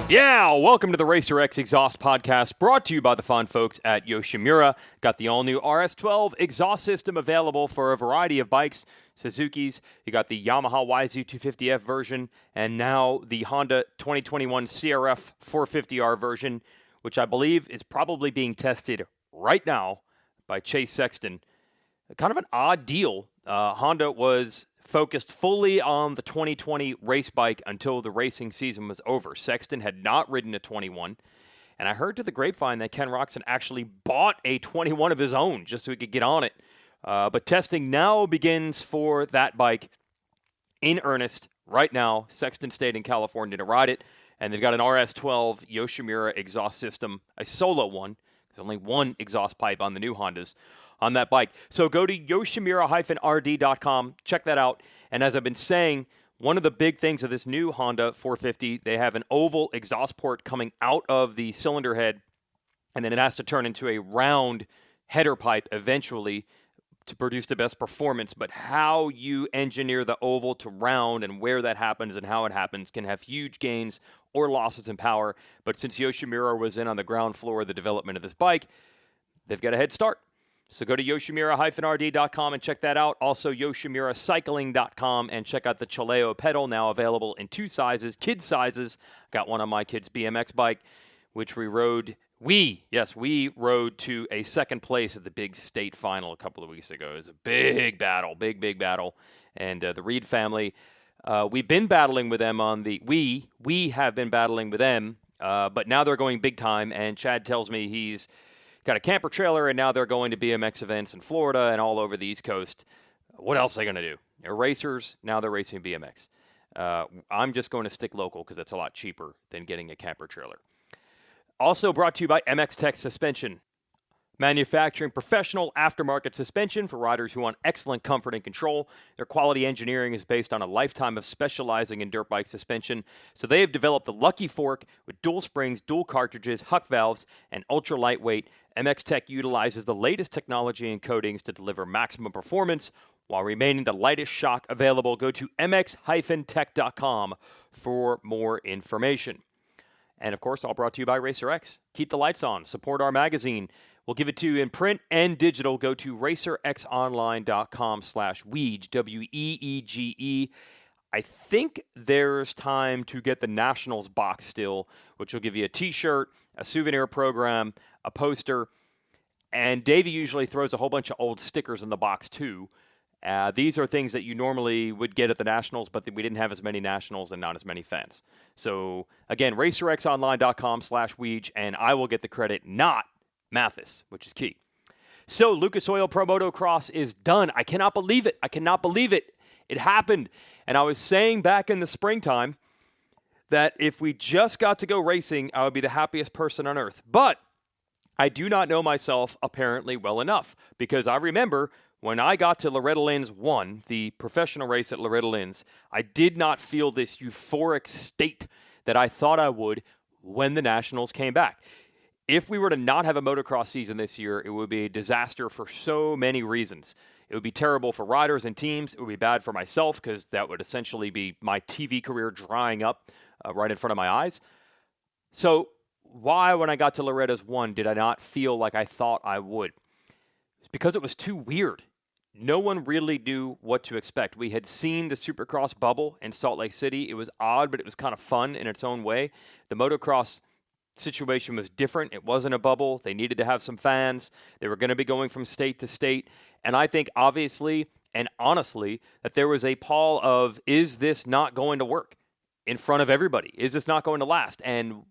Yeah, welcome to the Racer X Exhaust Podcast, brought to you by the fine folks at Yoshimura. Got the all-new RS12 exhaust system available for a variety of bikes, Suzuki's. You got the Yamaha YZ250F version, and now the Honda 2021 CRF 450R version, which I believe is probably being tested right now by Chase Sexton. Kind of an odd deal. Honda was focused fully on the 2020 race bike until the racing season was over. Sexton had not ridden a 21, and I heard to the grapevine that Ken Roczen actually bought a 21 of his own just so he could get on it. But testing now begins for that bike in earnest right now. Sexton stayed in California to ride it, and they've got an RS12 Yoshimura exhaust system, a solo one. There's only one exhaust pipe on the new Hondas on that bike. So go to yoshimura-rd.com, check that out. And as I've been saying, one of the big things of this new Honda 450, they have an oval exhaust port coming out of the cylinder head, and then it has to turn into a round header pipe eventually to produce the best performance. But how you engineer the oval to round and where that happens and how it happens can have huge gains or losses in power. But since Yoshimura was in on the ground floor of the development of this bike, they've got a head start. So go to yoshimura-rd.com and check that out. Also, yoshimuracycling.com and check out the Chaleo pedal, now available in two sizes, kids sizes. Got one on my kid's BMX bike, which we rode to a second place at the big state final a couple of weeks ago. It was a big battle. And the Reed family, we've been battling with them on the, we have been battling with them, but now they're going big time, and Chad tells me he's got a camper trailer, and now they're going to BMX events in Florida and all over the East Coast. What else are they going to do? They're racers. Now they're racing BMX. I'm just going to stick local because it's a lot cheaper than getting a camper trailer. Also brought to you by MX Tech Suspension. Manufacturing professional aftermarket suspension for riders who want excellent comfort and control. Their quality engineering is based on a lifetime of specializing in dirt bike suspension. So they have developed the Lucky Fork with dual springs, dual cartridges, Huck valves, and ultra lightweight. MX Tech utilizes the latest technology and coatings to deliver maximum performance while remaining the lightest shock available. Go to mx-tech.com for more information. And of course, all brought to you by Racer X. Keep the lights on. Support our magazine. We'll give it to you in print and digital. Go to racerxonline.com/weege, W-E-E-G-E. I think there's time to get the Nationals box still, which will give you a T-shirt, a souvenir program, a poster, and Davey usually throws a whole bunch of old stickers in the box too. These are things that you normally would get at the Nationals, but we didn't have as many Nationals and not as many fans. So, again, racerxonline.com/weege, and I will get the credit, not Mathis, which is key. So, Lucas Oil Pro Motocross is done. I cannot believe it. It happened. And I was saying back in the springtime that if we just got to go racing, I would be the happiest person on earth. But I do not know myself apparently well enough, because I remember when I got to Loretta Lynn's 1, the professional race at Loretta Lynn's, I did not feel this euphoric state that I thought I would when the Nationals came back. If we were to not have a motocross season this year, it would be a disaster for so many reasons. It would be terrible for riders and teams. It would be bad for myself because that would essentially be my TV career drying up right in front of my eyes. So why, when I got to Loretta's 1, did I not feel like I thought I would? It's because it was too weird. No one really knew what to expect. We had seen the Supercross bubble in Salt Lake City. It was odd, but it was kind of fun in its own way. The motocross situation was different. It wasn't a bubble. They needed to have some fans. They were going to be going from state to state. And I think obviously and honestly that there was a pall of, is this not going to work in front of everybody? Is this not going to last? And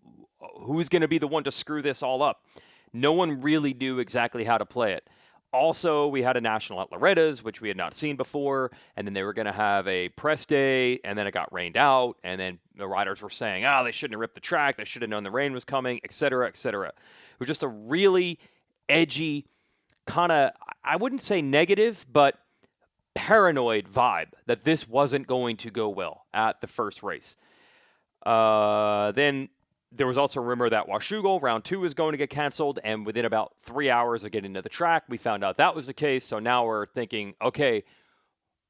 who's going to be the one to screw this all up? No one really knew exactly how to play it. Also, we had a national at Loretta's, which we had not seen before, and then they were going to have a press day, and then it got rained out, and then the riders were saying, they shouldn't have ripped the track, they should have known the rain was coming, et cetera, et cetera. It was just a really edgy, kind of, I wouldn't say negative, but paranoid vibe that this wasn't going to go well at the first race. Then there was also a rumor that Washougal round 2 is going to get canceled, and within about 3 hours of getting to the track, we found out that was the case. So now we're thinking, okay,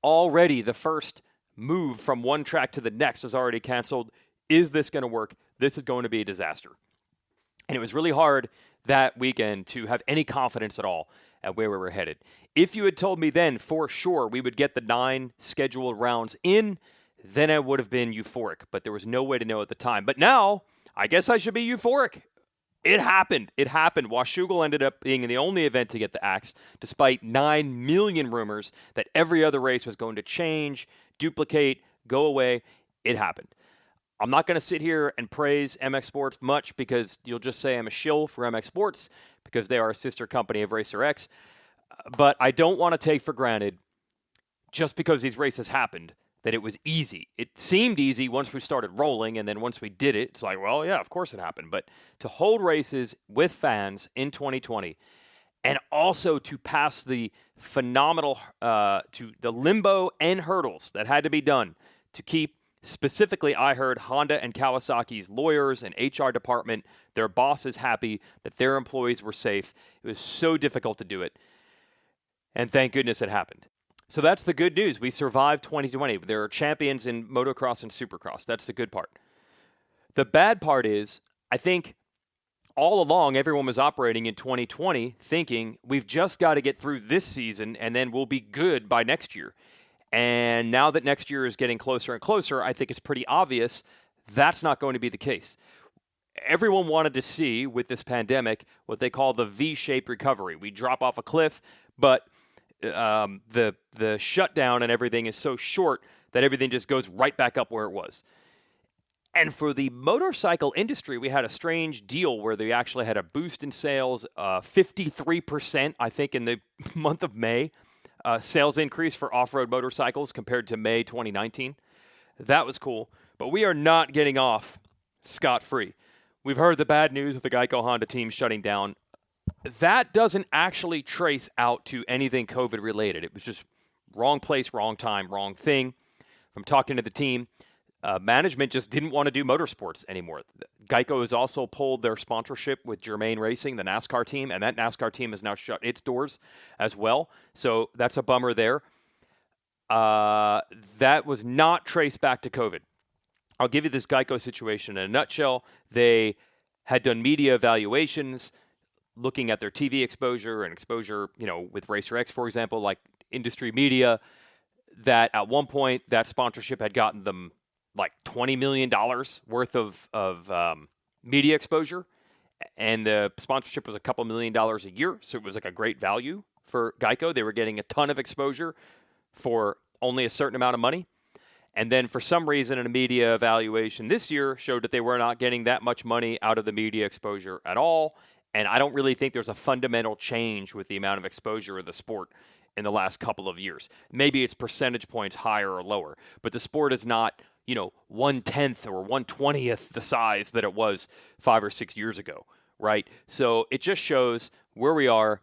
already the first move from one track to the next is already canceled. Is this going to work? This is going to be a disaster. And it was really hard that weekend to have any confidence at all at where we were headed. If you had told me then for sure we would get the 9 scheduled rounds in, then I would have been euphoric. But there was no way to know at the time. But now, I guess I should be euphoric. It happened. Washougal ended up being the only event to get the axe, despite 9 million rumors that every other race was going to change, duplicate, go away. It happened. I'm not going to sit here and praise MX Sports much because you'll just say I'm a shill for MX Sports because they are a sister company of Racer X. But I don't want to take for granted, just because these races happened, that it was easy. It seemed easy once we started rolling, and then once we did it, it's like, well, yeah, of course it happened. But to hold races with fans in 2020, and also to pass the phenomenal, to the limbo and hurdles that had to be done to keep, specifically, I heard Honda and Kawasaki's lawyers and HR department, their bosses happy that their employees were safe. It was so difficult to do it. And thank goodness it happened. So that's the good news. We survived 2020. There are champions in motocross and supercross. That's the good part. The bad part is, I think all along everyone was operating in 2020 thinking we've just got to get through this season and then we'll be good by next year. And now that next year is getting closer and closer, I think it's pretty obvious that's not going to be the case. Everyone wanted to see, with this pandemic, what they call the V-shaped recovery. We drop off a cliff, but the shutdown and everything is so short that everything just goes right back up where it was. And for the motorcycle industry, we had a strange deal where they actually had a boost in sales, 53%, I think, in the month of May. Sales increase for off-road motorcycles compared to May 2019. That was cool. But we are not getting off scot-free. We've heard the bad news with the Geico Honda team shutting down. That doesn't actually trace out to anything COVID-related. It was just wrong place, wrong time, wrong thing. From talking to the team, management just didn't want to do motorsports anymore. Geico has also pulled their sponsorship with Germain Racing, the NASCAR team, and that NASCAR team has now shut its doors as well. So that's a bummer there. That was not traced back to COVID. I'll give you this Geico situation in a nutshell. They had done media evaluations, looking at their TV exposure and exposure, with Racer X, for example, like industry media, that at one point that sponsorship had gotten them like $20 million worth of media exposure, and the sponsorship was a couple $1 million a year, so it was like a great value for Geico. They were getting a ton of exposure for only a certain amount of money. And then for some reason, a media evaluation this year showed that they were not getting that much money out of the media exposure at all. And I don't really think there's a fundamental change with the amount of exposure of the sport in the last couple of years. Maybe it's percentage points higher or lower, but the sport is not, 1/10 or 1/20th the size that it was 5 or 6 years ago, right? So it just shows where we are.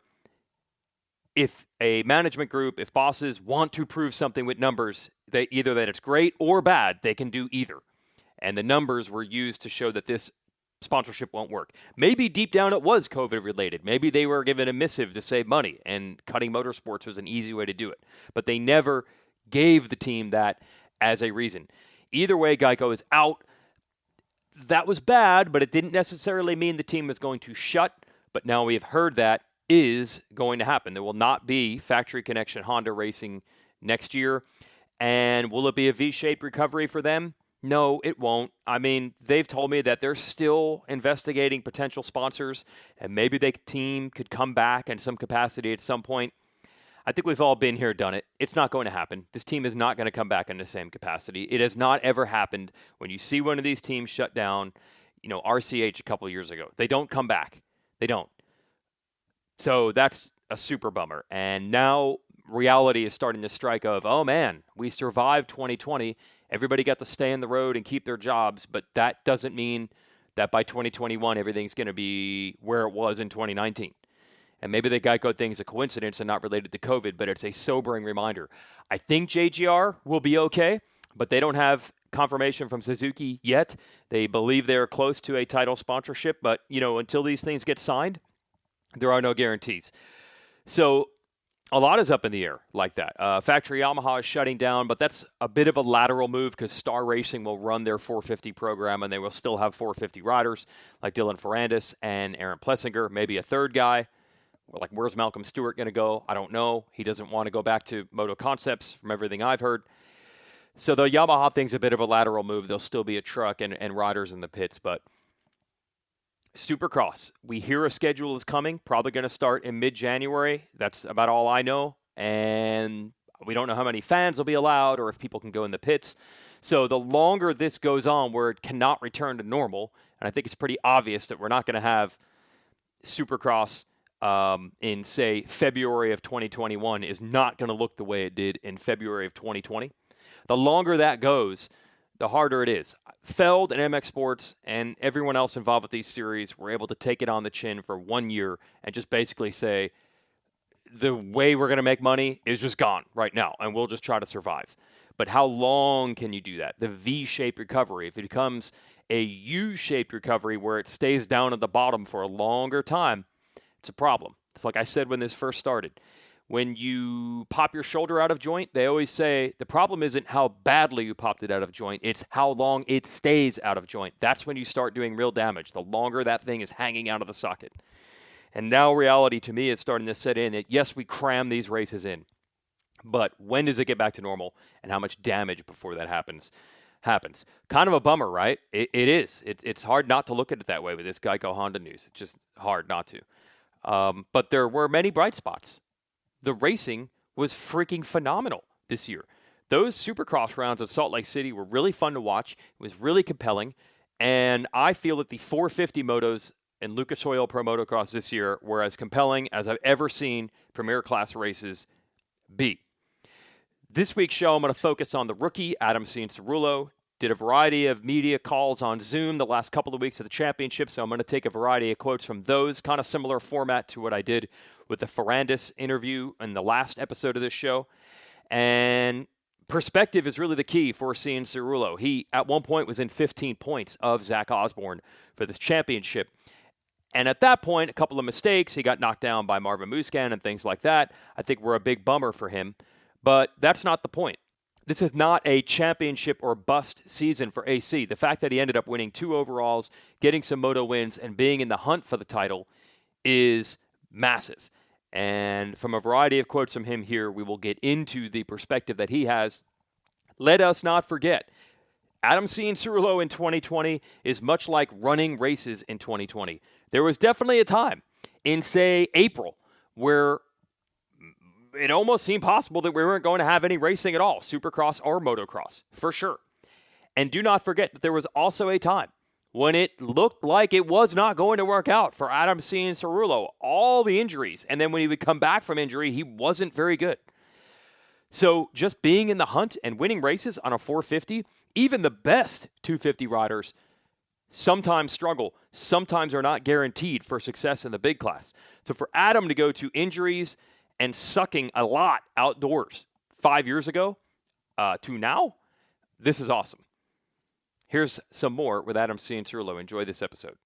If a management group, if bosses want to prove something with numbers, either that it's great or bad, they can do either. And the numbers were used to show that this sponsorship won't work. Maybe deep down it was COVID related. Maybe they were given a missive to save money and cutting motorsports was an easy way to do it. But they never gave the team that as a reason. Either way, Geico is out. That was bad, but it didn't necessarily mean the team was going to shut. But now we have heard that is going to happen. There will not be factory connection Honda racing next year. And will it be a V-shaped recovery for them? No, it won't. I mean, they've told me that they're still investigating potential sponsors, and maybe the team could come back in some capacity at some point. I think we've all been here, done it. It's not going to happen. This team is not going to come back in the same capacity. It has not ever happened. When you see one of these teams shut down, RCH a couple of years ago, they don't come back. They don't. So that's a super bummer. And now reality is starting to strike of, oh man, we survived 2020. Everybody got to stay on the road and keep their jobs, but that doesn't mean that by 2021 everything's going to be where it was in 2019. And maybe the Geico thing is a coincidence and not related to COVID, but it's a sobering reminder. I think JGR will be okay, but they don't have confirmation from Suzuki yet. They believe they're close to a title sponsorship, but, until these things get signed, there are no guarantees. So a lot is up in the air like that. Factory Yamaha is shutting down, but that's a bit of a lateral move because Star Racing will run their 450 program, and they will still have 450 riders like Dylan Ferrandis and Aaron Plessinger, maybe a third guy. Like, where's Malcolm Stewart going to go? I don't know. He doesn't want to go back to Moto Concepts from everything I've heard. So the Yamaha thing's a bit of a lateral move. There'll still be a truck and riders in the pits, but Supercross, we hear a schedule is coming, probably going to start in mid-January. That's about all I know. And we don't know how many fans will be allowed or if people can go in the pits. So the longer this goes on where it cannot return to normal, and I think it's pretty obvious that we're not going to have Supercross in, say, February of 2021 is not going to look the way it did in February of 2020. The longer that goes, the harder it is. Feld and MX Sports and everyone else involved with these series were able to take it on the chin for 1 year and just basically say, the way we're going to make money is just gone right now, and we'll just try to survive. But how long can you do that? The V-shaped recovery, if it becomes a U-shaped recovery where it stays down at the bottom for a longer time, it's a problem. It's like I said when this first started. When you pop your shoulder out of joint, they always say the problem isn't how badly you popped it out of joint, it's how long it stays out of joint. That's when you start doing real damage, the longer that thing is hanging out of the socket. And now reality to me is starting to set in that, yes, we cram these races in, but when does it get back to normal and how much damage before that happens? Kind of a bummer, right? It is. It's hard not to look at it that way with this Geico Honda news. It's just hard not to. But there were many bright spots. The racing was freaking phenomenal this year. Those Supercross rounds at Salt Lake City were really fun to watch. It was really compelling. And I feel that the 450 motos in Lucas Oil Pro Motocross this year were as compelling as I've ever seen Premier Class races be. This week's show, I'm going to focus on the rookie, Adam Cianciarulo. Did a variety of media calls on Zoom the last couple of weeks of the championship, so I'm going to take a variety of quotes from those, kind of similar format to what I did with the Ferrandis interview in the last episode of this show. And perspective is really the key for Cianciarulo. He, at one point, was in 15 points of Zach Osborne for this championship. And at that point, a couple of mistakes. He got knocked down by Marvin Musquin and things like that. I think were a big bummer for him. But that's not the point. This is not a championship or bust season for AC. The fact that he ended up winning 2 overalls, getting some moto wins, and being in the hunt for the title is massive. And from a variety of quotes from him here, we will get into the perspective that he has. Let us not forget, Adam Cianciarulo in 2020 is much like running races in 2020. There was definitely a time in, say, April where it almost seemed possible that we weren't going to have any racing at all, Supercross or Motocross, for sure. And do not forget that there was also a time when it looked like it was not going to work out for Adam Cianciarulo, all the injuries. And then when he would come back from injury, he wasn't very good. So just being in the hunt and winning races on a 450, even the best 250 riders sometimes struggle, sometimes are not guaranteed for success in the big class. So for Adam to go to injuries and sucking a lot outdoors 5 years ago to now, this is awesome. Here's some more with Adam Cianciarulo. Enjoy this episode.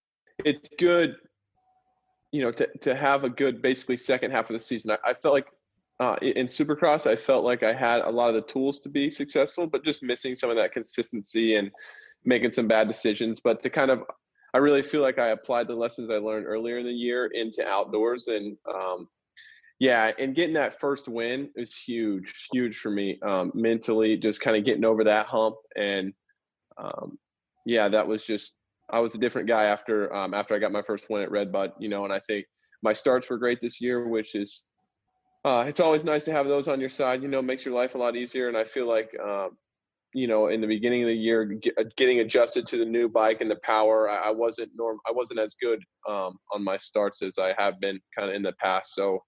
It's good, to have a good, basically second half of the season. I felt like in Supercross, I felt like I had a lot of the tools to be successful, but just missing some of that consistency and making some bad decisions. But I really feel like I applied the lessons I learned earlier in the year into outdoors. And and getting that first win is huge for me mentally, just kind of getting over that hump. And that was just, I was a different guy after I got my first win at Red Bud, and I think my starts were great this year, which is, it's always nice to have those on your side, makes your life a lot easier. And I feel like, in the beginning of the year, getting adjusted to the new bike and the power, I wasn't as good on my starts as I have been kind of in the past. So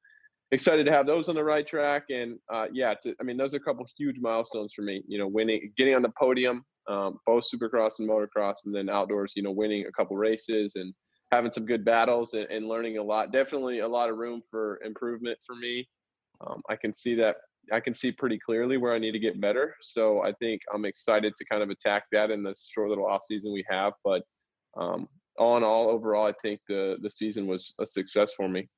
excited to have those on the right track. And those are a couple huge milestones for me, winning, getting on the podium, both Supercross and Motocross, and then outdoors, winning a couple races and having some good battles and learning a lot. Definitely a lot of room for improvement for me. I can see that. I can see pretty clearly where I need to get better. So I think I'm excited to kind of attack that in this short little off season we have. But all in all, overall, I think the season was a success for me.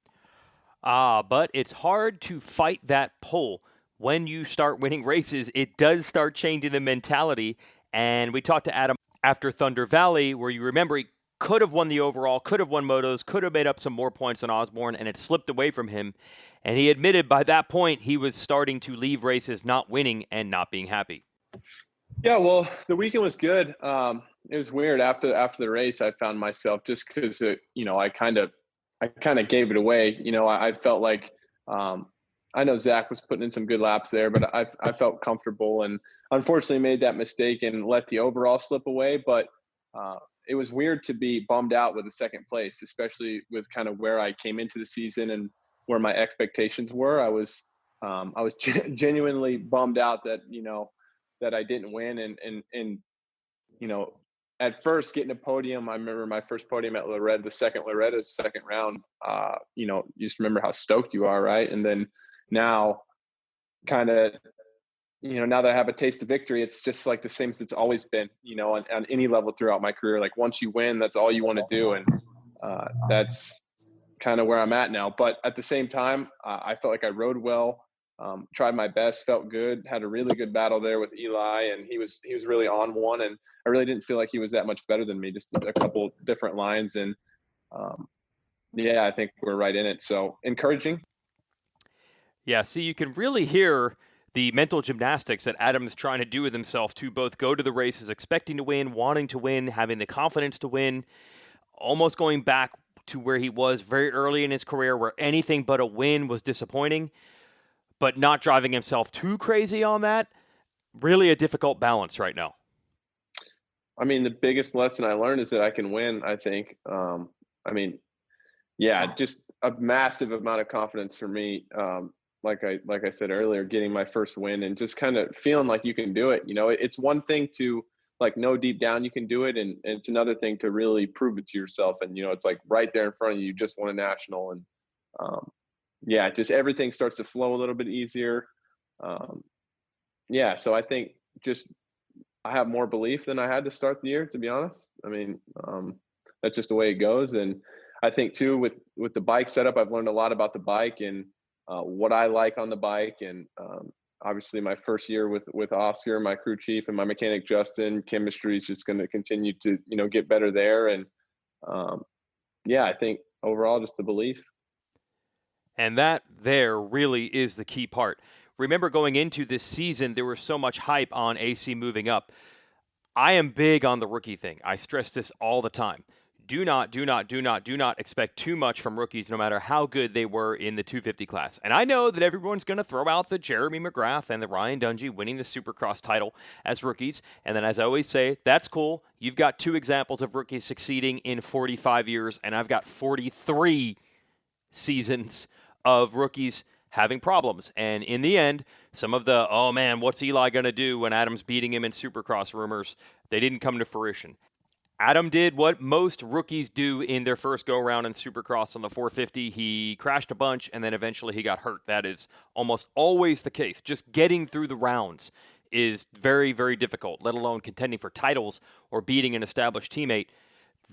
But it's hard to fight that pull. When you start winning races, it does start changing the mentality. And we talked to Adam after Thunder Valley, where you remember he could have won the overall, could have won motos, could have made up some more points than Osborne, and it slipped away from him. And he admitted by that point he was starting to leave races not winning and not being happy. Yeah, well, the weekend was good. It was weird after the race. I found myself just because I kind of gave it away. I felt like I know Zach was putting in some good laps there, but I felt comfortable and unfortunately made that mistake and let the overall slip away. But it was weird to be bummed out with the second place, especially with kind of where I came into the season and where my expectations were. I was genuinely bummed out that that I didn't win and at first getting a podium. I remember my first podium at Loretta, the second Loretta's second round. You just remember how stoked you are, right? And then now, kind of, now that I have a taste of victory, it's just like the same as it's always been. On any level throughout my career. Like once you win, that's all you want to do, and that's kind of where I'm at now. But at the same time, I felt like I rode well. Tried my best, felt good, had a really good battle there with Eli, and he was really on one, and I really didn't feel like he was that much better than me, just a couple different lines, and yeah, I think we're right in it. So encouraging. Yeah, see, you can really hear the mental gymnastics that Adam's trying to do with himself to both go to the races expecting to win, wanting to win, having the confidence to win, almost going back to where he was very early in his career where anything but a win was disappointing, but not driving himself too crazy on that. Really a difficult balance right now. I mean, the biggest lesson I learned is that I can win, I think. Yeah, just a massive amount of confidence for me. Like I said earlier, getting my first win and just kind of feeling like you can do it. It's one thing to like know deep down you can do it, and it's another thing to really prove it to yourself. And it's like right there in front of you. You just won a national, and yeah, just everything starts to flow a little bit easier. Yeah, so I think just I have more belief than I had to start the year, to be honest. I mean, that's just the way it goes. And I think too, with the bike setup, I've learned a lot about the bike and what I like on the bike. And obviously my first year with Oscar, my crew chief, and my mechanic, Justin, chemistry is just going to continue to, get better there. And yeah, I think overall just the belief. And that there really is the key part. Remember going into this season, there was so much hype on AC moving up. I am big on the rookie thing. I stress this all the time. Do not expect too much from rookies, no matter how good they were in the 250 class. And I know that everyone's going to throw out the Jeremy McGrath and the Ryan Dungey winning the Supercross title as rookies. And then, as I always say, that's cool. You've got two examples of rookies succeeding in 45 years, and I've got 43 seasons of rookies having problems. And in the end, some of the, oh man, what's Eli going to do when Adam's beating him in Supercross rumors, they didn't come to fruition. Adam did what most rookies do in their first go-around in Supercross on the 450. He crashed a bunch, and then eventually he got hurt. That is almost always the case. Just getting through the rounds is very, very difficult, let alone contending for titles or beating an established teammate.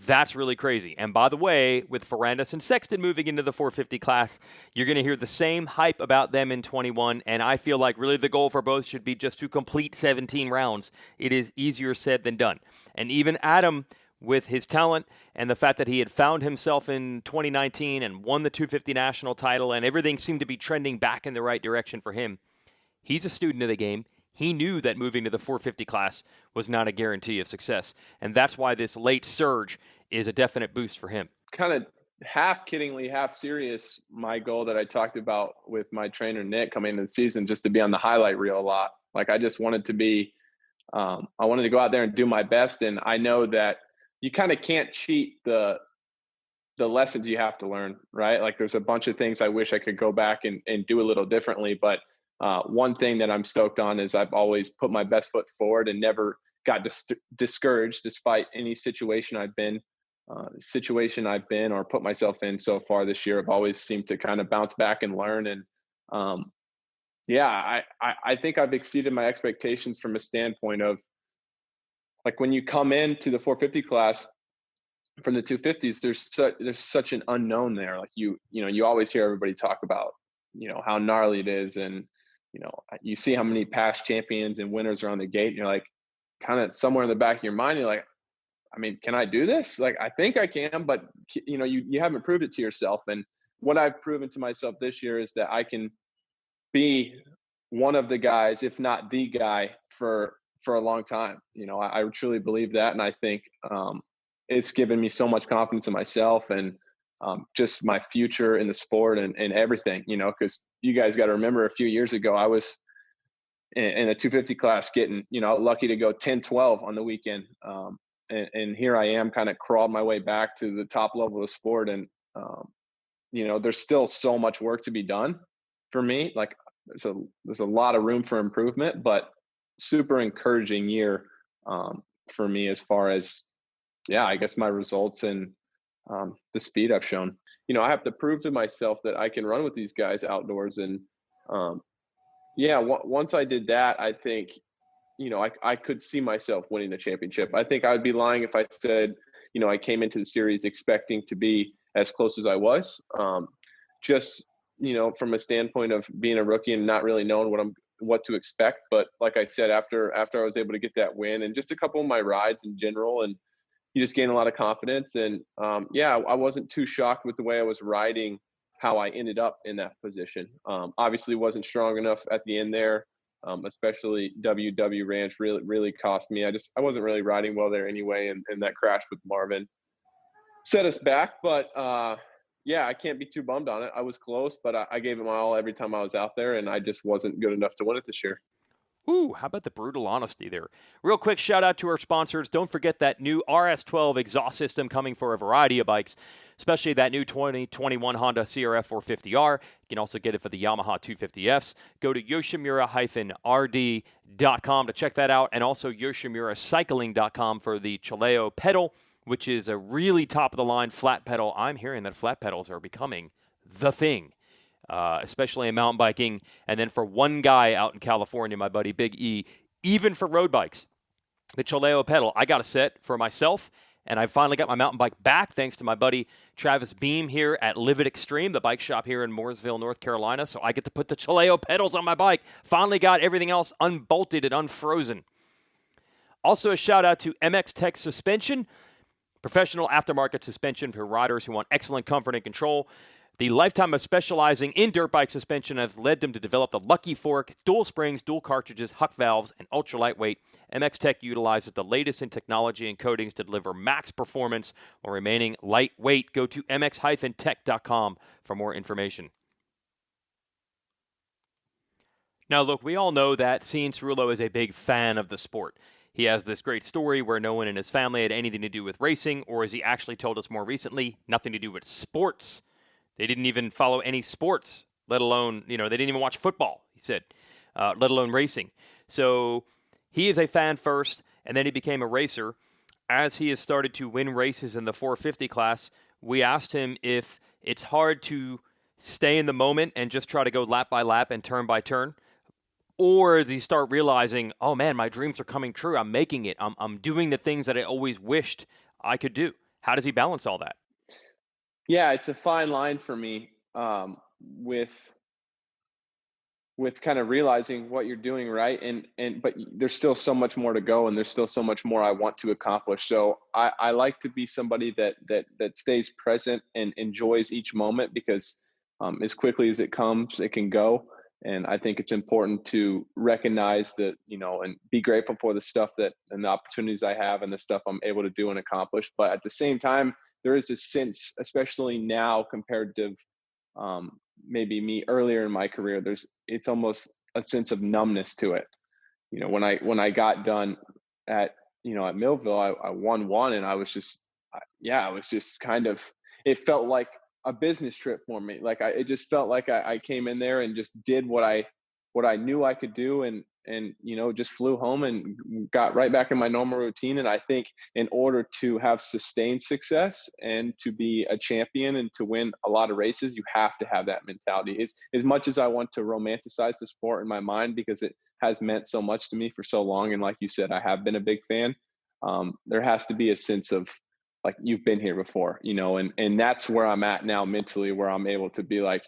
That's really crazy. And by the way, with Ferrandis and Sexton moving into the 450 class, you're going to hear the same hype about them in 21, and I feel like really the goal for both should be just to complete 17 rounds. It is easier said than done. And even Adam, with his talent and the fact that he had found himself in 2019 and won the 250 national title, and everything seemed to be trending back in the right direction for him, he's a student of the game. He knew that moving to the 450 class was not a guarantee of success, and that's why this late surge is a definite boost for him. Kind of half kiddingly, half serious, my goal that I talked about with my trainer, Nick, coming into the season, just to be on the highlight reel a lot. Like I just wanted to be, I wanted to go out there and do my best, and I know that you kind of can't cheat the lessons you have to learn, right? Like there's a bunch of things I wish I could go back and do a little differently, but one thing that I'm stoked on is I've always put my best foot forward and never got discouraged despite any situation I've been. situation I've been or put myself in so far this year, I've always seemed to kind of bounce back and learn. And yeah, I think I've exceeded my expectations from a standpoint of like when you come into the 450 class from the 250s, there's such an unknown there. Like you always hear everybody talk about how gnarly it is, and you see how many past champions and winners are on the gate, and you're like kind of somewhere in the back of your mind, you're like, I mean, can I do this? Like, I think I can, but you haven't proved it to yourself. And what I've proven to myself this year is that I can be one of the guys, if not the guy, for a long time. I truly believe that, and I think it's given me so much confidence in myself and just my future in the sport and everything. Because you guys got to remember, a few years ago, I was in a 250 class getting lucky to go 10-12 on the weekend. And here I am, kind of crawled my way back to the top level of the sport. And, there's still so much work to be done for me. Like there's a lot of room for improvement, but super encouraging year for me as far as, I guess my results and the speed I've shown. I have to prove to myself that I can run with these guys outdoors. And once I did that, I think, I could see myself winning the championship. I think I would be lying if I said, I came into the series expecting to be as close as I was. Just, from a standpoint of being a rookie and not really knowing what to expect. But like I said, after I was able to get that win and just a couple of my rides in general, and you just gain a lot of confidence. And I wasn't too shocked with the way I was riding, how I ended up in that position. Obviously wasn't strong enough at the end there. Especially WW Ranch really cost me. I wasn't really riding well there anyway, and that crash with Marvin set us back. But I can't be too bummed on it. I was close, but I gave it my all every time I was out there, and I just wasn't good enough to win it this year. Ooh, how about the brutal honesty there? Real quick shout out to our sponsors. Don't forget that new RS12 exhaust system coming for a variety of bikes, especially that new 2021 Honda CRF 450R. You can also get it for the Yamaha 250Fs. Go to yoshimura-rd.com to check that out, and also yoshimuracycling.com for the Chileo pedal, which is a really top-of-the-line flat pedal. I'm hearing that flat pedals are becoming the thing. Especially in mountain biking. And then for one guy out in California, my buddy Big E, even for road bikes, the Chileo pedal, I got a set for myself, and I finally got my mountain bike back thanks to my buddy Travis Beam here at Live It Extreme, the bike shop here in Mooresville, North Carolina. So I get to put the Chileo pedals on my bike. Finally got everything else unbolted and unfrozen. Also a shout out to MX Tech Suspension, professional aftermarket suspension for riders who want excellent comfort and control. The lifetime of specializing in dirt bike suspension has led them to develop the Lucky Fork, dual springs, dual cartridges, Huck valves, and ultra lightweight. MX Tech utilizes the latest in technology and coatings to deliver max performance while remaining lightweight. Go to mx-tech.com for more information. Now, look, we all know that Cianciarulo is a big fan of the sport. He has this great story where no one in his family had anything to do with racing, or as he actually told us more recently, nothing to do with sports. They didn't even follow any sports, let alone, they didn't even watch football, he said, let alone racing. So he is a fan first, and then he became a racer. As he has started to win races in the 450 class, we asked him if it's hard to stay in the moment and just try to go lap by lap and turn by turn, or does he start realizing, oh man, my dreams are coming true, I'm making it, I'm doing the things that I always wished I could do. How does he balance all that? Yeah, it's a fine line for me with kind of realizing what you're doing right, but there's still so much more to go, and there's still so much more I want to accomplish. So I like to be somebody that stays present and enjoys each moment, because as quickly as it comes, it can go. And I think it's important to recognize that, and be grateful for the stuff and the opportunities I have and the stuff I'm able to do and accomplish. But at the same time, there is a sense, especially now compared to maybe me earlier in my career, it's almost a sense of numbness to it. When I got done at Millville, I won one, and I was just kind of, it felt like a business trip for me. Like it just felt like I came in there and just did what I what I knew I could do, and just flew home and got right back in my normal routine. And I think in order to have sustained success and to be a champion and to win a lot of races, you have to have that mentality. It's, as much as I want to romanticize the sport in my mind, because it has meant so much to me for so long, and like you said, I have been a big fan. There has to be a sense of, like, you've been here before, and that's where I'm at now mentally, where I'm able to be like,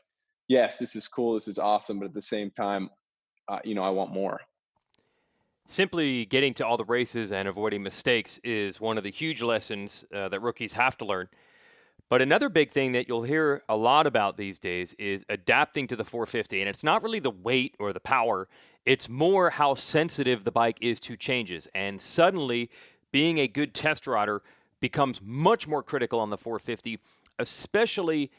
yes, this is cool, this is awesome, but at the same time, I want more. Simply getting to all the races and avoiding mistakes is one of the huge lessons that rookies have to learn. But another big thing that you'll hear a lot about these days is adapting to the 450. And it's not really the weight or the power, it's more how sensitive the bike is to changes. And suddenly, being a good test rider becomes much more critical on the 450, especially,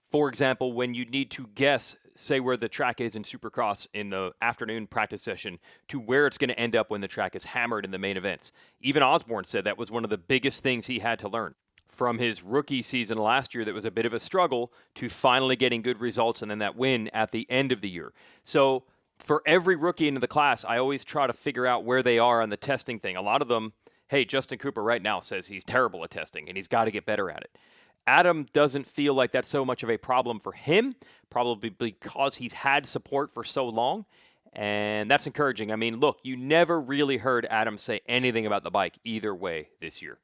for example, when you need to guess, say, where the track is in Supercross in the afternoon practice session to where it's going to end up when the track is hammered in the main events. Even Osborne said that was one of the biggest things he had to learn. From his rookie season last year, that was a bit of a struggle, to finally getting good results and then that win at the end of the year. So for every rookie into the class, I always try to figure out where they are on the testing thing. A lot of them, hey, Justin Cooper right now says he's terrible at testing and he's got to get better at it. Adam doesn't feel like that's so much of a problem for him, probably because he's had support for so long, and that's encouraging. I mean, look, you never really heard Adam say anything about the bike either way this year.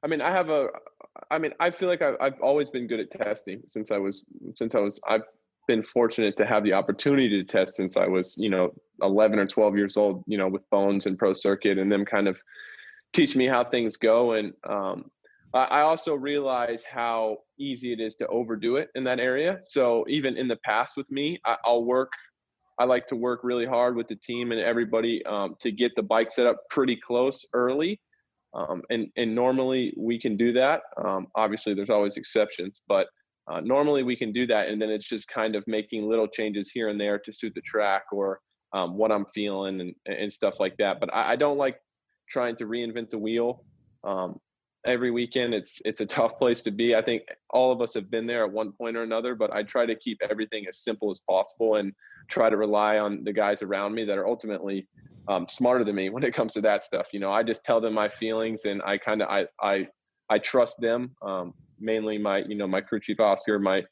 I mean, I feel like I've always been good at testing I've been fortunate to have the opportunity to test since I was, 11 or 12 years old, with Bones and Pro Circuit, and them kind of teach me how things go. And I also realize how easy it is to overdo it in that area. So even in the past with me, I like to work really hard with the team and everybody to get the bike set up pretty close early. And normally we can do that. Obviously there's always exceptions, but normally we can do that. And then it's just kind of making little changes here and there to suit the track or what I'm feeling and stuff like that. But I don't like trying to reinvent the wheel. Every weekend, it's a tough place to be. I think all of us have been there at one point or another, but I try to keep everything as simple as possible and try to rely on the guys around me that are ultimately smarter than me when it comes to that stuff. I just tell them my feelings, and I trust them. Mainly my crew chief Oscar, my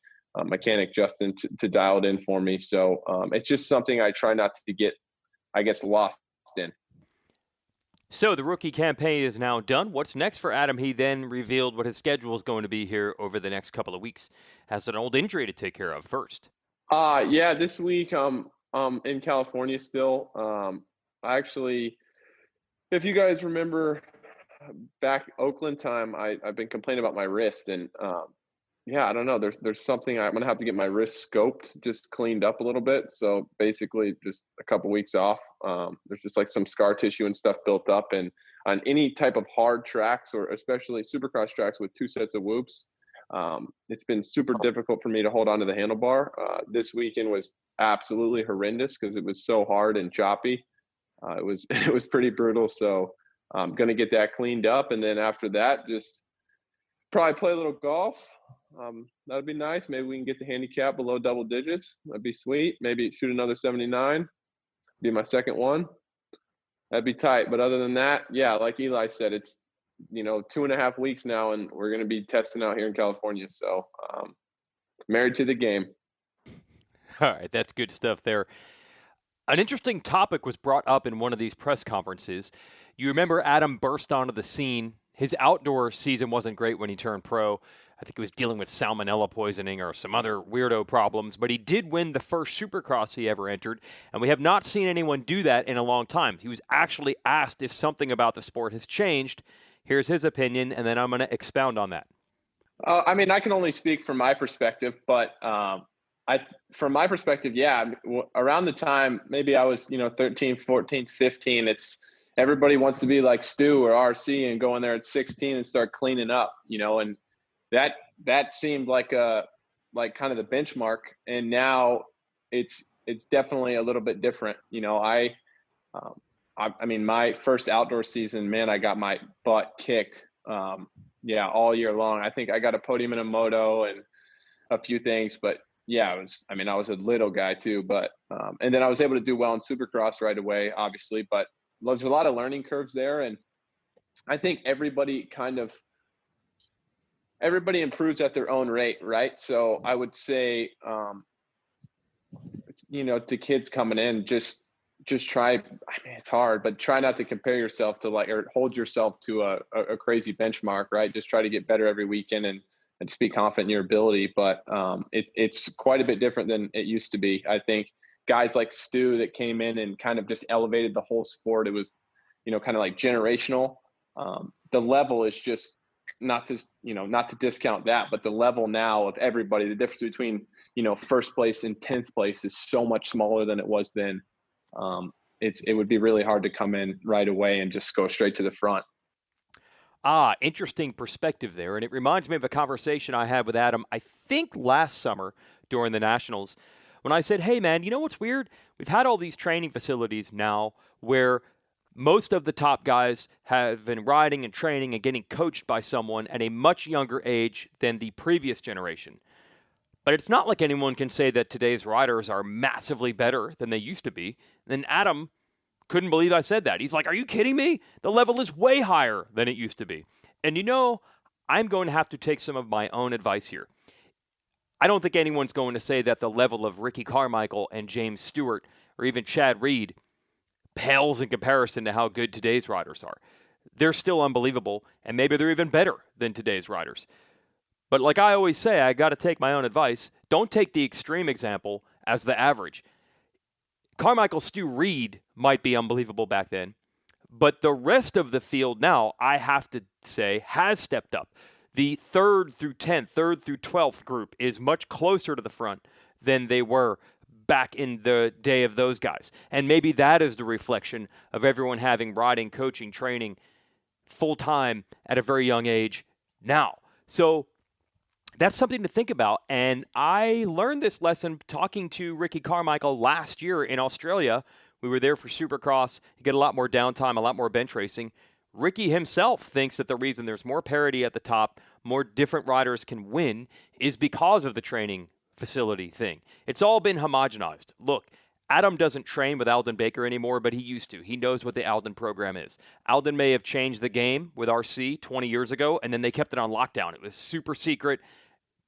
mechanic Justin, to dial it in for me. So it's just something I try not to get, I guess, lost in. So the rookie campaign is now done. What's next for Adam? He then revealed what his schedule is going to be here over the next couple of weeks. Has an old injury to take care of first. Yeah, this week in California still. Actually, if you guys remember back Oakland time, I've been complaining about my wrist, and yeah, I don't know. There's something I'm gonna have to get my wrist scoped, just cleaned up a little bit. So basically, just a couple weeks off. There's just like some scar tissue and stuff built up, and on any type of hard tracks, or especially Supercross tracks with two sets of whoops, it's been super difficult for me to hold on to the handlebar. This weekend was absolutely horrendous because it was so hard and choppy. It was pretty brutal. So I'm gonna get that cleaned up, and then after that, just probably play a little golf. That'd be nice. Maybe we can get the handicap below double digits. That'd be sweet. Maybe shoot another 79. Be my second one. That'd be tight. But other than that, yeah, like Eli said, it's 2.5 weeks now, and we're gonna be testing out here in California. So married to the game. All right, that's good stuff there. An interesting topic was brought up in one of these press conferences. You remember Adam burst onto the scene. His outdoor season wasn't great when he turned pro. I think he was dealing with salmonella poisoning or some other weirdo problems, but he did win the first Supercross he ever entered, and we have not seen anyone do that in a long time. He was actually asked if something about the sport has changed. Here's his opinion, and then I'm going to expound on that. I mean, I can only speak from my perspective, but from my perspective, yeah, around the time maybe I was 13, 14, 15, it's everybody wants to be like Stu or RC and go in there at 16 and start cleaning up, and that seemed like kind of the benchmark. And now it's definitely a little bit different. I mean, my first outdoor season, man, I got my butt kicked. All year long. I think I got a podium in a moto and a few things, but yeah, I was a little guy too, but, and then I was able to do well in Supercross right away, obviously, but there's a lot of learning curves there. And I think everybody improves at their own rate, right? So I would say, to kids coming in, just try. I mean, it's hard, but try not to compare yourself to or hold yourself to a crazy benchmark, right? Just try to get better every weekend and just be confident in your ability. But it's quite a bit different than it used to be. I think guys like Stu that came in and kind of just elevated the whole sport. It was, kind of like generational. The level is just not to discount that, but the level now of everybody, the difference between, first place and 10th place is so much smaller than it was then. It would be really hard to come in right away and just go straight to the front. Interesting perspective there. And it reminds me of a conversation I had with Adam, I think last summer during the Nationals, when I said, hey, man, you know what's weird? We've had all these training facilities now where most of the top guys have been riding and training and getting coached by someone at a much younger age than the previous generation. But it's not like anyone can say that today's riders are massively better than they used to be. And Adam couldn't believe I said that. He's like, are you kidding me? The level is way higher than it used to be. And I'm going to have to take some of my own advice here. I don't think anyone's going to say that the level of Ricky Carmichael and James Stewart or even Chad Reed pales in comparison to how good today's riders are. They're still unbelievable, and maybe they're even better than today's riders. But like I always say, I got to take my own advice. Don't take the extreme example as the average. Carmichael, Stu, Reed might be unbelievable back then, but the rest of the field now, I have to say, has stepped up. The 3rd through 10th, 3rd through 12th group is much closer to the front than they were back in the day of those guys. And maybe that is the reflection of everyone having riding, coaching, training full-time at a very young age now. So that's something to think about. And I learned this lesson talking to Ricky Carmichael last year in Australia. We were there for Supercross. You get a lot more downtime, a lot more bench racing. Ricky himself thinks that the reason there's more parity at the top, more different riders can win, is because of the training facility thing. It's all been homogenized. Look, Adam doesn't train with Alden Baker anymore, but he used to. He knows what the Alden program is. Alden may have changed the game with RC 20 years ago, and then they kept it on lockdown. It was super secret.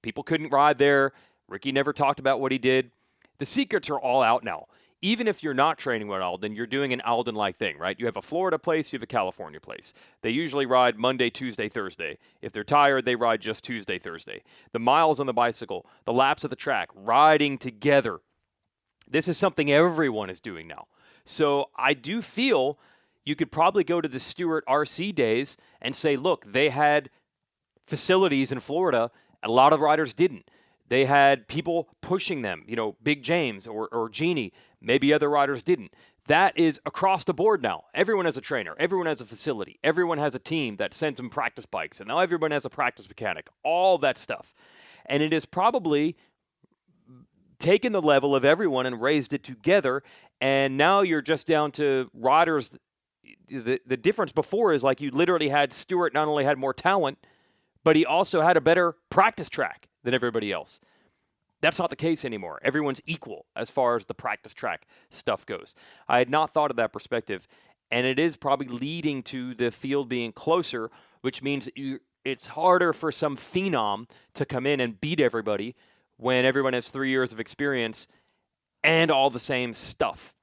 People couldn't ride there. Ricky never talked about what he did. The secrets are all out now. Even if you're not training with Alden, you're doing an Alden-like thing, right? You have a Florida place, you have a California place. They usually ride Monday, Tuesday, Thursday. If they're tired, they ride just Tuesday, Thursday. The miles on the bicycle, the laps of the track, riding together. This is something everyone is doing now. So I do feel you could probably go to the Stewart RC days and say, look, they had facilities in Florida. A lot of riders didn't. They had people pushing them, Big James or Genie. Maybe other riders didn't. That is across the board now. Everyone has a trainer. Everyone has a facility. Everyone has a team that sends them practice bikes. And now everyone has a practice mechanic. All that stuff. And it is probably taken the level of everyone and raised it together. And now you're just down to riders. The difference before is like you literally had Stewart not only had more talent, but he also had a better practice track than everybody else. That's not the case anymore. Everyone's equal as far as the practice track stuff goes. I had not thought of that perspective, and it is probably leading to the field being closer, which means it's harder for some phenom to come in and beat everybody when everyone has 3 years of experience and all the same stuff.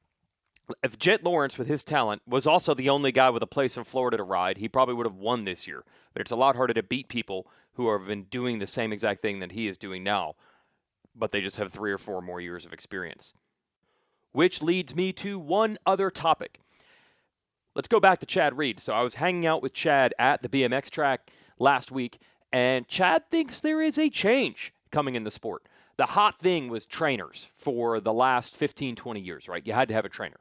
If Jet Lawrence, with his talent, was also the only guy with a place in Florida to ride, he probably would have won this year. But it's a lot harder to beat people who have been doing the same exact thing that he is doing now, but they just have 3 or 4 more years of experience. Which leads me to one other topic. Let's go back to Chad Reed. So I was hanging out with Chad at the BMX track last week, and Chad thinks there is a change coming in the sport. The hot thing was trainers for the last 15, 20 years, right? You had to have a trainer.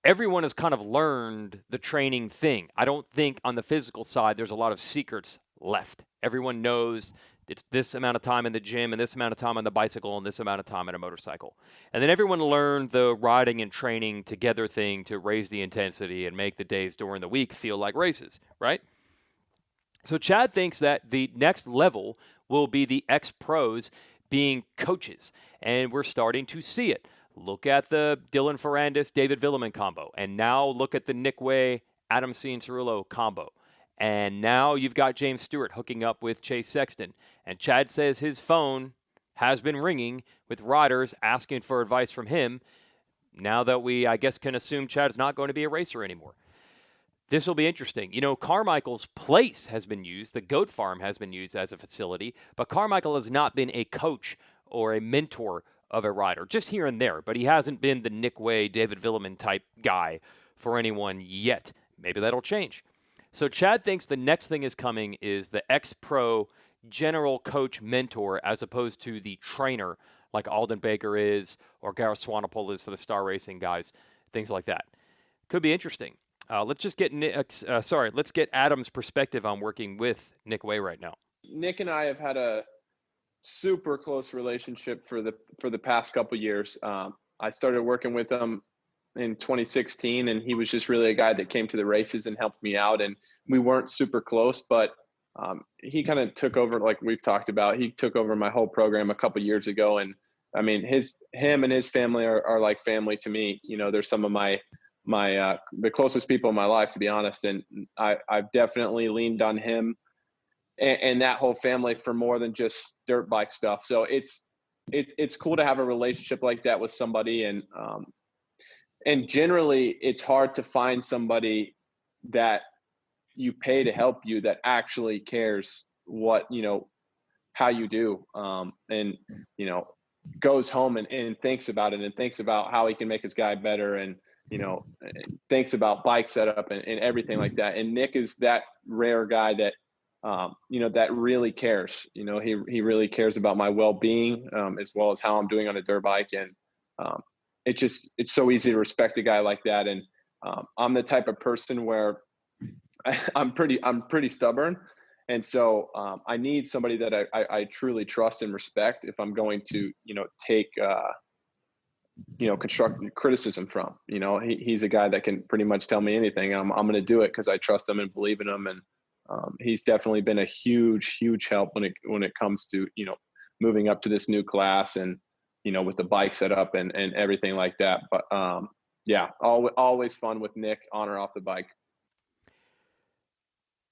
Everyone has kind of learned the training thing. I don't think on the physical side there's a lot of secrets left. Everyone knows it's this amount of time in the gym and this amount of time on the bicycle and this amount of time on a motorcycle. And then everyone learned the riding and training together thing to raise the intensity and make the days during the week feel like races, right? So Chad thinks that the next level will be the ex-pros being coaches, and we're starting to see it. Look at the Dylan Ferrandis, David Villeman combo, and now look at the Nick Wey, Adam Cianciarulo combo. And now you've got James Stewart hooking up with Chase Sexton. And Chad says his phone has been ringing with riders asking for advice from him now that we, I guess, can assume Chad's not going to be a racer anymore. This will be interesting. Carmichael's place has been used. The goat farm has been used as a facility, but Carmichael has not been a coach or a mentor of a rider, just here and there. But he hasn't been the Nick Wey, David Villeman type guy for anyone yet. Maybe that'll change. So Chad thinks the next thing is coming is the ex-pro general coach mentor as opposed to the trainer like Alden Baker is or Gareth Swanepoel is for the Star Racing guys, things like that. Could be interesting. Let's get Adam's perspective on working with Nick Wey right now. Nick and I have had a super close relationship for the past couple of years. I started working with him in 2016, and he was just really a guy that came to the races and helped me out. And we weren't super close, but he kind of took over, like we've talked about. He took over my whole program a couple of years ago, and I mean, him and his family are like family to me. They're some of the closest people in my life, to be honest. And I've definitely leaned on him and that whole family for more than just dirt bike stuff. So it's cool to have a relationship like that with somebody. And generally it's hard to find somebody that you pay to help you that actually cares how you do, and goes home and thinks about it and thinks about how he can make his guy better, and thinks about bike setup and everything like that. And Nick is that rare guy that that really cares. He really cares about my well-being, as well as how I'm doing on a dirt bike. And it's so easy to respect a guy like that. And I'm the type of person where I'm pretty stubborn. And so I need somebody that I truly trust and respect if I'm going to, take, constructive criticism from. He's a guy that can pretty much tell me anything. I'm going to do it because I trust him and believe in him. And he's definitely been a huge, huge help when it comes to, moving up to this new class and, with the bike setup and everything like that. But yeah, always fun with Nick on or off the bike.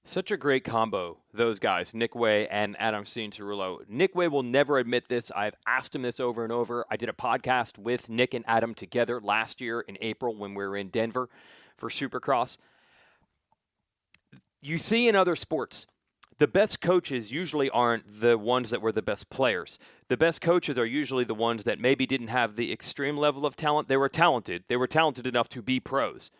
Such a great combo, those guys, Nick Wey and Adam Cianciarulo. Nick Wey will never admit this. I've asked him this over and over. I did a podcast with Nick and Adam together last year in April when we were in Denver for Supercross. You see in other sports, the best coaches usually aren't the ones that were the best players. The best coaches are usually the ones that maybe didn't have the extreme level of talent. They were talented. They were talented enough to be pros.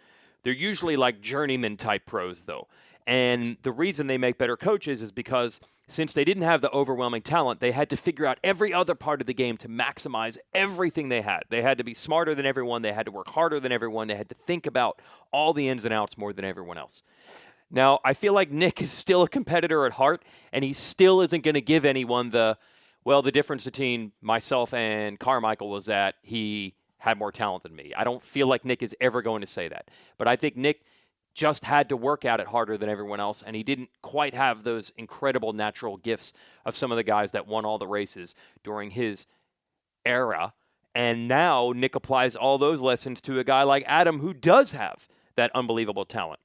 They're usually like journeyman type pros, though. And the reason they make better coaches is because since they didn't have the overwhelming talent, they had to figure out every other part of the game to maximize everything they had. They had to be smarter than everyone. They had to work harder than everyone. They had to think about all the ins and outs more than everyone else. Now, I feel like Nick is still a competitor at heart, and he still isn't going to give anyone the difference between myself and Carmichael was that he had more talent than me. I don't feel like Nick is ever going to say that. But I think Nick just had to work at it harder than everyone else, and he didn't quite have those incredible natural gifts of some of the guys that won all the races during his era. And now Nick applies all those lessons to a guy like Adam who does have that unbelievable talent.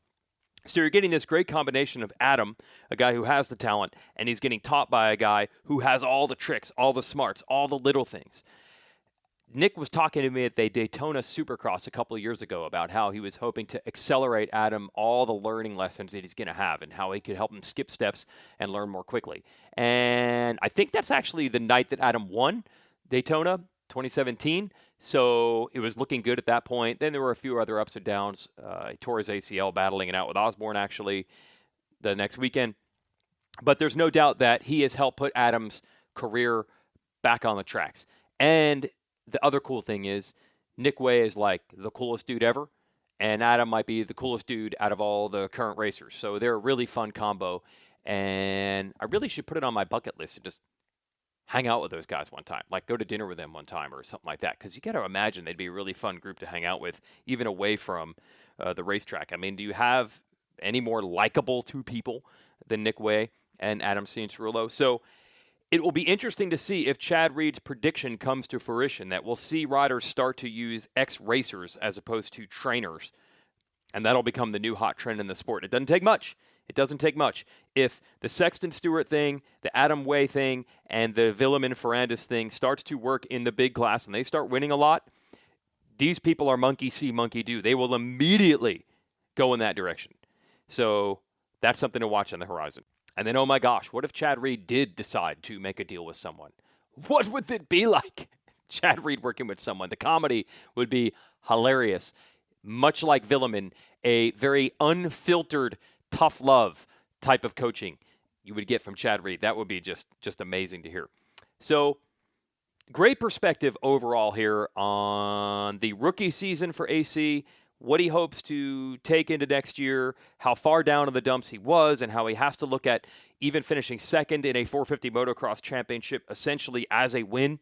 So you're getting this great combination of Adam, a guy who has the talent, and he's getting taught by a guy who has all the tricks, all the smarts, all the little things. Nick was talking to me at the Daytona Supercross a couple of years ago about how he was hoping to accelerate Adam all the learning lessons that he's going to have and how he could help him skip steps and learn more quickly. And I think that's actually the night that Adam won Daytona 2017. So it was looking good at that point. Then there were a few other ups and downs. He tore his ACL battling it out with Osborne actually the next weekend. But there's no doubt that he has helped put Adam's career back on the tracks. And the other cool thing is Nick Wey is like the coolest dude ever, and Adam might be the coolest dude out of all the current racers. So they're a really fun combo, and I really should put it on my bucket list and just hang out with those guys one time, like go to dinner with them one time or something like that, because you got to imagine they'd be a really fun group to hang out with, even away from the racetrack. I mean, do you have any more likable two people than Nick Wey and Adam Cianciarulo? So it will be interesting to see if Chad Reed's prediction comes to fruition, that we'll see riders start to use ex-racers as opposed to trainers. And that'll become the new hot trend in the sport. It doesn't take much. It doesn't take much. If the Sexton Stewart thing, the Adam Way thing, and the Villemin Ferrandis thing starts to work in the big class and they start winning a lot, these people are monkey see, monkey do. They will immediately go in that direction. So that's something to watch on the horizon. And then, oh my gosh, what if Chad Reed did decide to make a deal with someone? What would it be like? Chad Reed working with someone. The comedy would be hilarious. Much like Villemin, a very unfiltered, tough love type of coaching you would get from Chad Reed. That would be just amazing to hear. So, great perspective overall here on the rookie season for AC, what he hopes to take into next year, how far down in the dumps he was, and how he has to look at even finishing second in a 450 motocross championship essentially as a win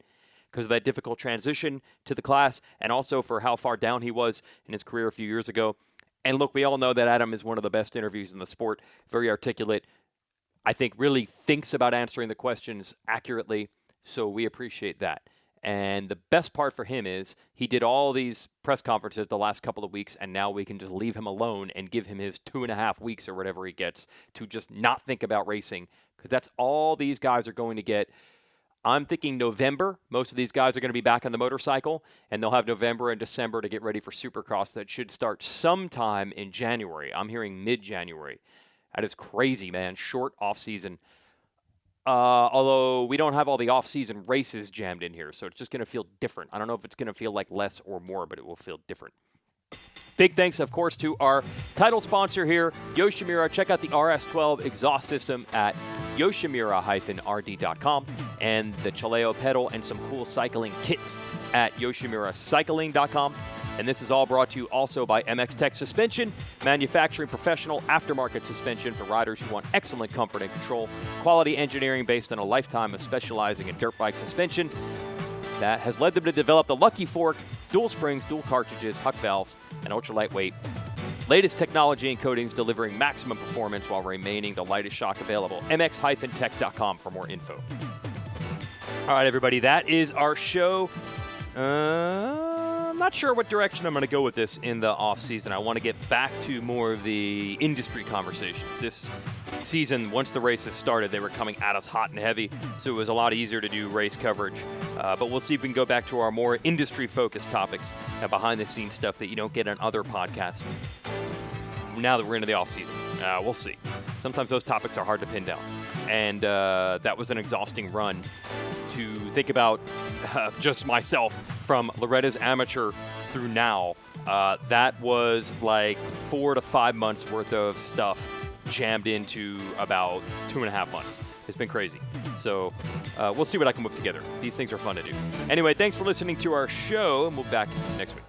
because of that difficult transition to the class, and also for how far down he was in his career a few years ago. And look, we all know that Adam is one of the best interviews in the sport, very articulate, I think really thinks about answering the questions accurately, so we appreciate that. And the best part for him is he did all these press conferences the last couple of weeks, and now we can just leave him alone and give him his 2.5 weeks or whatever he gets to just not think about racing, because that's all these guys are going to get. I'm thinking November. Most of these guys are going to be back on the motorcycle, and they'll have November and December to get ready for Supercross that should start sometime in January. I'm hearing mid-January. That is crazy, man. Short off-season. Although we don't have all the off-season races jammed in here, so it's just going to feel different. I don't know if it's going to feel like less or more, but it will feel different. Big thanks, of course, to our title sponsor here, Yoshimura. Check out the RS12 exhaust system at yoshimura-rd.com and the Chaleo pedal and some cool cycling kits at yoshimuracycling.com. And this is all brought to you also by MX Tech Suspension, manufacturing professional aftermarket suspension for riders who want excellent comfort and control. Quality engineering based on a lifetime of specializing in dirt bike suspension that has led them to develop the Lucky Fork, dual springs, dual cartridges, Huck valves, and ultra lightweight. Latest technology and coatings delivering maximum performance while remaining the lightest shock available. mx-tech.com for more info. All right, everybody, that is our show. I'm not sure what direction I'm going to go with this in the off season. I want to get back to more of the industry conversations. This season, once the races started, they were coming at us hot and heavy, so it was a lot easier to do race coverage. But we'll see if we can go back to our more industry-focused topics and behind-the-scenes stuff that you don't get on other podcasts. Now that we're into the off season, we'll see. Sometimes those topics are hard to pin down, and that was an exhausting run to think about just myself from Loretta's amateur through now. That was like 4 to 5 months worth of stuff jammed into about 2.5 months. It's been crazy. So we'll see what I can whip together. These things are fun to do. Anyway, thanks for listening to our show, and we'll be back next week.